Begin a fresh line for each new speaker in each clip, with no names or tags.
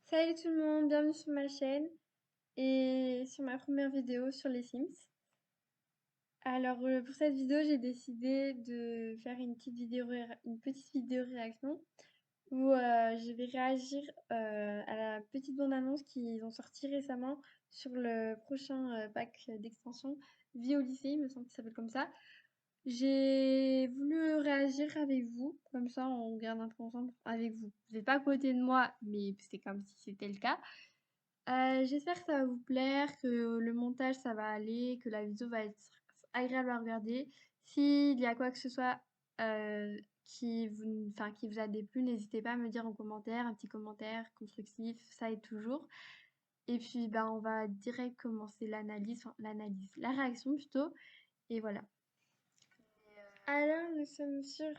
Salut tout le monde, bienvenue sur ma chaîne et sur ma première vidéo sur les Sims. Alors pour cette vidéo, j'ai décidé de faire une petite vidéo réaction où je vais réagir à la petite bande-annonce qu'ils ont sorti récemment sur le prochain pack d'extension Vie au lycée, il me semble que ça s'appelle comme ça. J'ai voulu réagir avec vous, comme ça on garde un peu ensemble avec vous. Vous n'êtes pas à côté de moi, mais c'est comme si c'était le cas. J'espère que ça va vous plaire, que le montage ça va aller, que la vidéo va être agréable à regarder. S'il y a quoi que ce soit qui vous a déplu, n'hésitez pas à me dire en commentaire, un petit commentaire constructif, ça aide toujours. Et puis bah on va direct commencer la réaction plutôt. Et voilà. Alors nous sommes sur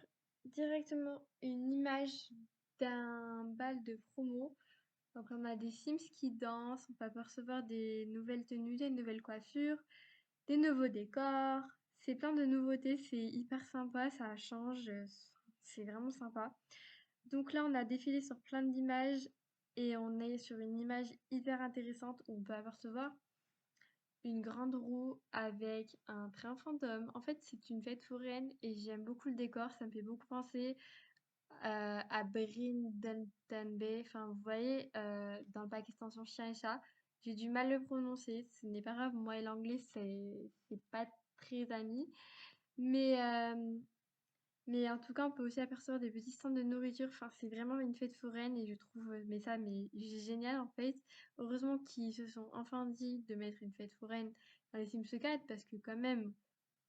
directement une image d'un bal de promo. Donc on a des Sims qui dansent, on peut apercevoir des nouvelles tenues, des nouvelles coiffures, des nouveaux décors. C'est plein de nouveautés, c'est hyper sympa, ça change, c'est vraiment sympa. Donc là on a défilé sur plein d'images et on est sur une image hyper intéressante où on peut apercevoir une grande roue avec un train fantôme. En fait c'est une fête foraine et j'aime beaucoup le décor, ça me fait beaucoup penser à Bay. Enfin, vous voyez, dans le pack extension chien et chat, j'ai du mal à le prononcer. Ce n'est pas grave, moi et l'anglais, c'est pas très ami. Mais, mais en tout cas, on peut aussi apercevoir des petits stands de nourriture. Enfin, c'est vraiment une fête foraine et je trouve mais génial en fait. Heureusement qu'ils se sont enfin dit de mettre une fête foraine dans les Sims 4 parce que quand même,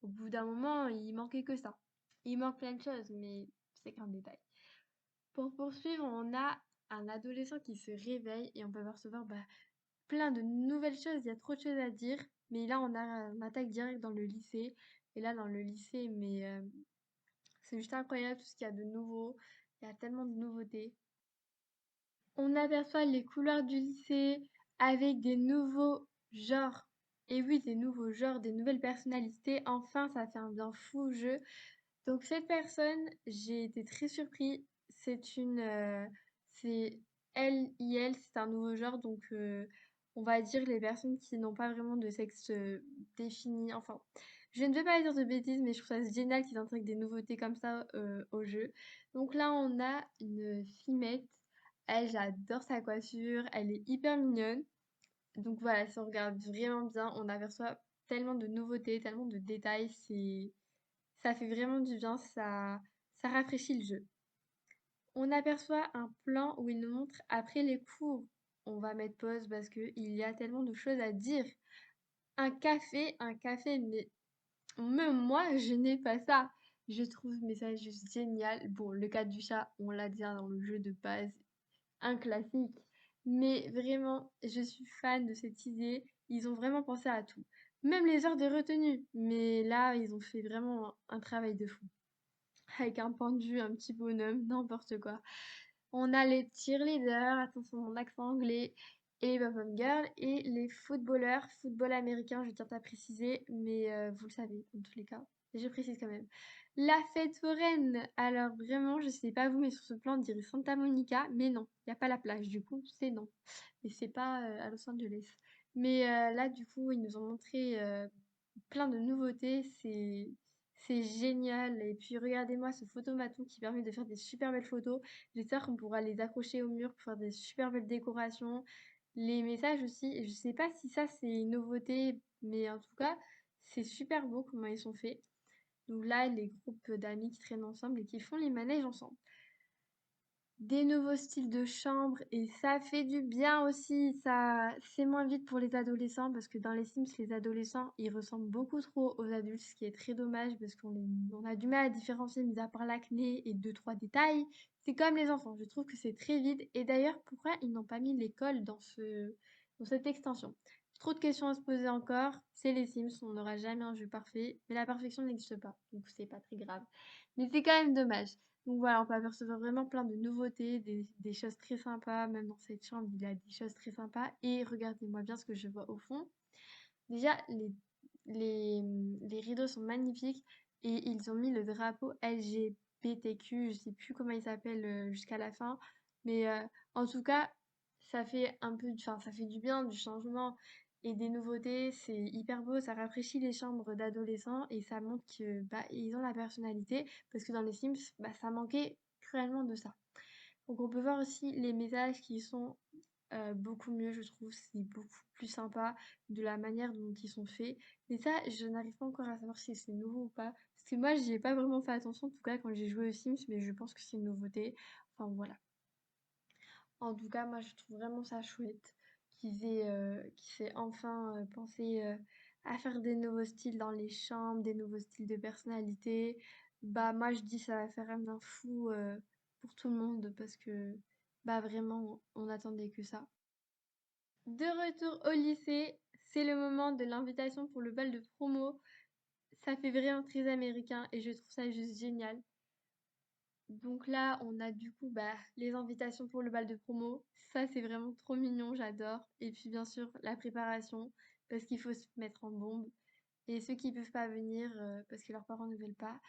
au bout d'un moment, il manquait que ça. Il manque plein de choses, mais c'est qu'un détail. Pour poursuivre, on a un adolescent qui se réveille et on peut apercevoir plein de nouvelles choses. Il y a trop de choses à dire. Mais là, on attaque direct dans le lycée. Et là, dans le lycée, c'est juste incroyable tout ce qu'il y a de nouveau. Il y a tellement de nouveautés. On aperçoit les couleurs du lycée avec des nouveaux genres. Et oui, des nouveaux genres, des nouvelles personnalités. Enfin, ça fait un bien fou au jeu. Donc cette personne, j'ai été très surpris. C'est LIL, c'est un nouveau genre. Donc on va dire les personnes qui n'ont pas vraiment de sexe défini. Enfin, je ne vais pas dire de bêtises, mais je trouve ça génial qu'ils intègrent des nouveautés comme ça au jeu. Donc là, on a une fillette. Elle, j'adore sa coiffure. Elle est hyper mignonne. Donc voilà, si on regarde vraiment bien, on aperçoit tellement de nouveautés, tellement de détails. Ça fait vraiment du bien, ça rafraîchit le jeu. On aperçoit un plan où il nous montre après les cours. On va mettre pause parce qu'il y a tellement de choses à dire. Un café, mais même moi, je n'ai pas ça. Je trouve mais ça juste génial. Bon, le cas du chat, on l'a dit dans le jeu de base, un classique. Mais vraiment, je suis fan de cette idée. Ils ont vraiment pensé à tout. Même les heures de retenue. Mais là, ils ont fait vraiment un travail de fou. Avec un pendu, un petit bonhomme, n'importe quoi. On a les cheerleaders, attention mon accent anglais, et les pom girls, et les footballeurs, football américain, je tiens à préciser, mais vous le savez, dans tous les cas. Je précise quand même. La fête foraine, alors vraiment, je sais pas vous, mais sur ce plan, on dirait Santa Monica, mais non, il n'y a pas la plage, du coup, c'est non. Mais c'est pas à Los Angeles. Mais là, du coup, ils nous ont montré plein de nouveautés, c'est génial. Et puis regardez-moi ce photomaton qui permet de faire des super belles photos. J'espère qu'on pourra les accrocher au mur pour faire des super belles décorations. Les messages aussi, et je sais pas si ça c'est une nouveauté, mais en tout cas, c'est super beau comment ils sont faits. Donc là, les groupes d'amis qui traînent ensemble et qui font les manèges ensemble. Des nouveaux styles de chambre et ça fait du bien aussi. Ça, c'est moins vite pour les adolescents parce que dans les Sims, les adolescents, ils ressemblent beaucoup trop aux adultes, ce qui est très dommage parce on a du mal à différencier, mis à part l'acné et deux, trois détails. C'est comme les enfants. Je trouve que c'est très vide. Et d'ailleurs, pourquoi ils n'ont pas mis l'école dans cette extension? Trop de questions à se poser encore. C'est les Sims, on n'aura jamais un jeu parfait, mais la perfection n'existe pas, donc c'est pas très grave. Mais c'est quand même dommage. Donc voilà, on peut apercevoir vraiment plein de nouveautés, des choses très sympas. Même dans cette chambre, il y a des choses très sympas. Et regardez-moi bien ce que je vois au fond. Déjà, les, les rideaux sont magnifiques et ils ont mis le drapeau LGBTQ, je sais plus comment il s'appelle jusqu'à la fin. Mais en tout cas, ça fait un peu, enfin, ça fait du bien, du changement et des nouveautés. C'est hyper beau, ça rafraîchit les chambres d'adolescents et ça montre que bah, ils ont la personnalité parce que dans les Sims, bah, ça manquait cruellement de ça. Donc on peut voir aussi les messages qui sont beaucoup mieux, je trouve. C'est beaucoup plus sympa de la manière dont ils sont faits. Mais ça, je n'arrive pas encore à savoir si c'est nouveau ou pas. Parce que moi, j'y ai pas vraiment fait attention, en tout cas quand j'ai joué aux Sims, mais je pense que c'est une nouveauté. Enfin voilà. En tout cas, moi, je trouve vraiment ça chouette qu'ils aient enfin pensé à faire des nouveaux styles dans les chambres, des nouveaux styles de personnalité. Bah, moi, je dis ça va faire un bien fou pour tout le monde parce que, bah, vraiment, on attendait que ça. De retour au lycée, c'est le moment de l'invitation pour le bal de promo. Ça fait vraiment très américain et je trouve ça juste génial. Donc là, on a du coup bah, les invitations pour le bal de promo. Ça, c'est vraiment trop mignon, j'adore. Et puis bien sûr, la préparation, parce qu'il faut se mettre en bombe. Et ceux qui peuvent pas venir parce que leurs parents ne veulent pas,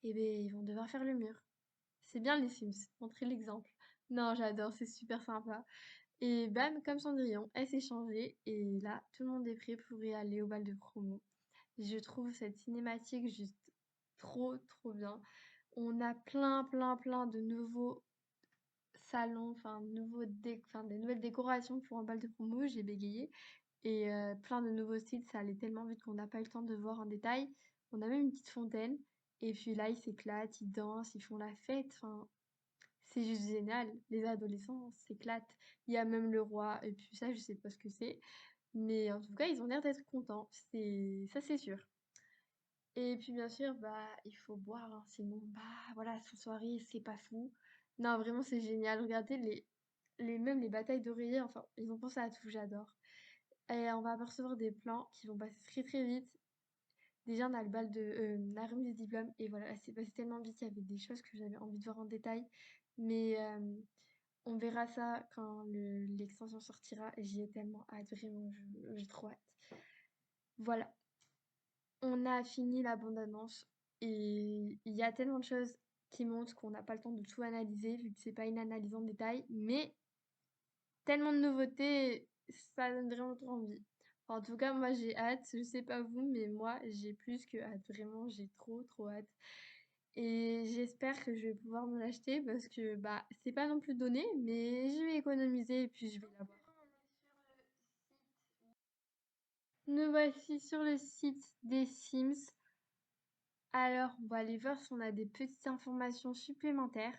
eh ben, ils vont devoir faire le mur. C'est bien les Sims, montrer l'exemple. Non, j'adore, c'est super sympa. Et bam, comme Cendrillon, elle s'est changée. Et là, tout le monde est prêt pour y aller au bal de promo. Je trouve cette cinématique juste trop, trop bien. On a plein de nouveaux salons, enfin, enfin, des nouvelles décorations pour un bal de promo, j'ai bégayé. Et plein de nouveaux styles, ça allait tellement vite qu'on n'a pas eu le temps de voir en détail. On a même une petite fontaine. Et puis là, ils s'éclatent, ils dansent, ils font la fête. Enfin, c'est juste génial. Les adolescents s'éclatent. Il y a même le roi. Et puis ça, je sais pas ce que c'est. Mais en tout cas, ils ont l'air d'être contents. Ça, c'est sûr. Et puis bien sûr, bah, il faut boire, hein, sinon, bah, voilà, cette soirée, c'est pas fou. Non, vraiment, c'est génial. Regardez même les batailles d'oreillers, enfin, ils ont pensé à tout, j'adore. Et on va apercevoir des plans qui vont passer très très vite. Déjà, on a le bal de la remise des diplômes, et voilà, c'est passé tellement vite, il y avait des choses que j'avais envie de voir en détail. Mais on verra ça quand l'extension sortira, et j'y ai tellement hâte, vraiment, j'ai trop hâte. Voilà. On a fini la bande-annonce et il y a tellement de choses qui montrent qu'on n'a pas le temps de tout analyser vu que c'est pas une analyse en détail, mais tellement de nouveautés, ça donne vraiment trop envie. Enfin, en tout cas, moi j'ai hâte, je sais pas vous, mais moi j'ai plus que hâte, vraiment j'ai trop trop hâte. Et j'espère que je vais pouvoir me l'acheter parce que bah c'est pas non plus donné, mais je vais économiser et puis je vais l'avoir. Nous voici sur le site des Sims. Alors, on va aller voir si on a des petites informations supplémentaires.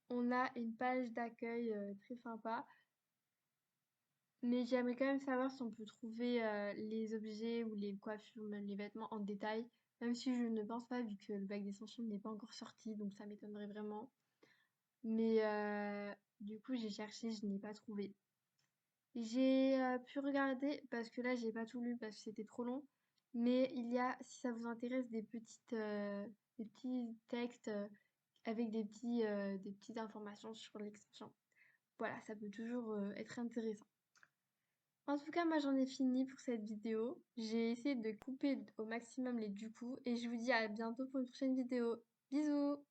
On a une page d'accueil très sympa, mais j'aimerais quand même savoir si on peut trouver les objets ou les coiffures, même les vêtements en détail, même si je ne pense pas vu que le bac d'extension n'est pas encore sorti, donc ça m'étonnerait vraiment. Mais du coup, j'ai cherché, je n'ai pas trouvé. J'ai pu regarder, parce que là, j'ai pas tout lu parce que c'était trop long, mais il y a, si ça vous intéresse, des petits textes avec des petites informations sur l'extension. Voilà, ça peut toujours être intéressant. En tout cas, moi j'en ai fini pour cette vidéo. J'ai essayé de couper au maximum les du coup et je vous dis à bientôt pour une prochaine vidéo. Bisous!